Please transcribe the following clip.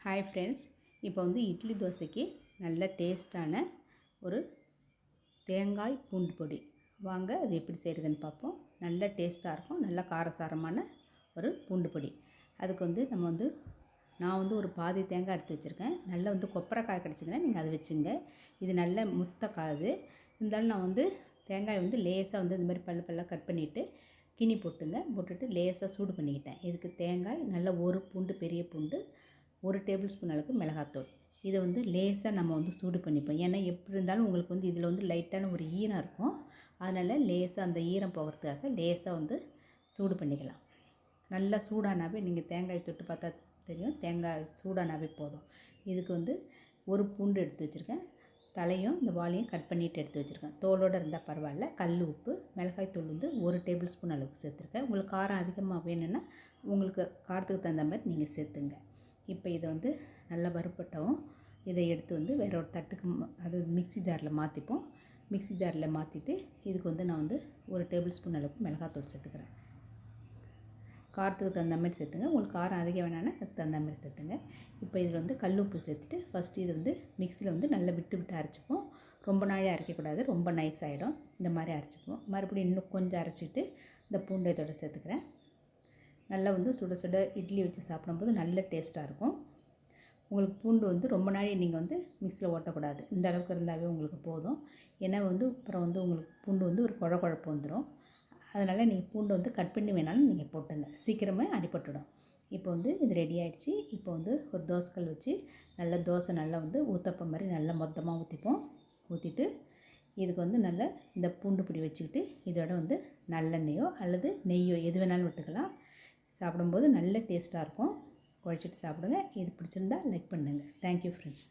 Hi friends, இப்போ வந்து இட்லி தோசைக்கு நல்ல டேஸ்ட்டான ஒரு தேங்காய் பூண்டு பொடி வாங்க அது எப்படி செய்கிறதுன்னு பார்ப்போம். நல்ல டேஸ்ட்டாக இருக்கும், நல்ல காரசாரமான ஒரு பூண்டு பொடி. அதுக்கு வந்து நான் வந்து ஒரு பாதி தேங்காய் எடுத்து வச்சுருக்கேன். நல்லா வந்து கொப்பரைக்காய் கிடச்சிதுன்னா நீங்கள் அதை வச்சுங்க. இது நல்ல முத்த காது இருந்தாலும் நான் வந்து தேங்காய் வந்து லேசாக வந்து இந்த மாதிரி பல்லாக கட் பண்ணிவிட்டு கினி போட்டுட்டு லேசாக சூடு பண்ணிக்கிட்டேன். இதுக்கு தேங்காய் நல்ல ஒரு பூண்டு, பெரிய பூண்டு, 1 டேபிள் ஸ்பூன் அளவுக்கு மிளகாத்தூள். இதை வந்து லேசாக நம்ம வந்து சூடு பண்ணிப்போம். ஏன்னா எப்படி இருந்தாலும் உங்களுக்கு வந்து இதில் வந்து லைட்டான ஒரு ஈரம் இருக்கும். அதனால் லேசாக அந்த ஈரம் போகிறதுக்காக லேசாக வந்து சூடு பண்ணிக்கலாம். நல்லா சூடானாவே நீங்கள் தேங்காய் தொட்டு பார்த்தா தெரியும், தேங்காய் சூடானாவே போதும். இதுக்கு வந்து ஒரு பூண்டு எடுத்து வச்சுருக்கேன். தலையும் இந்த வாலையும் கட் பண்ணிவிட்டு எடுத்து வச்சுருக்கேன். தோலோடு இருந்தால் பரவாயில்ல. கல் உப்பு, மிளகாய் தூள் வந்து 1 டேபிள் ஸ்பூன் அளவுக்கு சேர்த்துருக்கேன். உங்களுக்கு காரம் அதிகமாக வேணும்னா உங்களுக்கு காரத்துக்கு தகுந்த மாதிரி நீங்கள் சேர்த்துங்க. இப்போ இதை வந்து நல்லா வறுப்பட்டவும் இதை எடுத்து வந்து வேறு ஒரு தட்டுக்கு அது மிக்ஸி ஜாரில் மாற்றிப்போம். மிக்ஸி ஜாரில் மாற்றிட்டு இதுக்கு வந்து நான் வந்து 1 டேபிள் ஸ்பூன் அளவுக்கு மிளகாத்தூள் சேர்த்துக்கிறேன். காரத்துக்கு தகுந்த மாதிரி சேர்த்துங்க. உங்களுக்கு காரம் அதிகம் வேணான்னா அதுக்கு தகுந்த மாதிரி சேர்த்துங்க. இப்போ இதில் வந்து கல் உப்பு சேர்த்துட்டு ஃபஸ்ட்டு இது வந்து மிக்ஸியில் வந்து நல்லா விட்டு அரைச்சிப்போம். ரொம்ப நாளே அரைக்கக்கூடாது, ரொம்ப நைஸ் ஆகிடும். இந்த மாதிரி அரைச்சிப்போம். மறுபடியும் இன்னும் கொஞ்சம் அரைச்சிட்டு இந்த பூண்டை இதோட சேர்த்துக்கிறேன். நல்லா வந்து சுட சுட இட்லி வச்சு சாப்பிடும்போது நல்ல டேஸ்ட்டாக இருக்கும். உங்களுக்கு பூண்டு வந்து ரொம்ப நாள் நீங்கள் வந்து மிக்ஸியில் ஓட்டக்கூடாது. இந்த அளவுக்கு இருந்தாவே உங்களுக்கு போதும். ஏன்னா வந்து அப்புறம் வந்து உங்களுக்கு பூண்டு வந்து ஒரு குழப்பு வந்துடும். அதனால் நீங்கள் பூண்டு வந்து கட் பண்ணி வேணாலும் நீங்கள் போட்டுங்க, சீக்கிரமே அடிபட்டுடும். இப்போ வந்து இது ரெடி ஆகிடுச்சு. இப்போ வந்து ஒரு தோசைக்கல் வச்சு நல்லா தோசை நல்லா வந்து ஊற்றப்பம் மாதிரி நல்லா மொத்தமாக ஊற்றிப்போம். ஊற்றிட்டு இதுக்கு வந்து நல்லா இந்த பூண்டு பொடி வச்சுக்கிட்டு இதோட வந்து நல்லெண்ணெயோ அல்லது நெய்யோ எது வேணாலும் விட்டுக்கலாம். சாப்பிடும்போது நல்ல டேஸ்ட்டாக இருக்கும். குழச்சிட்டு சாப்பிடுங்க. இது பிடிச்சிருந்தா லைக் பண்ணுங்கள். Thank you friends.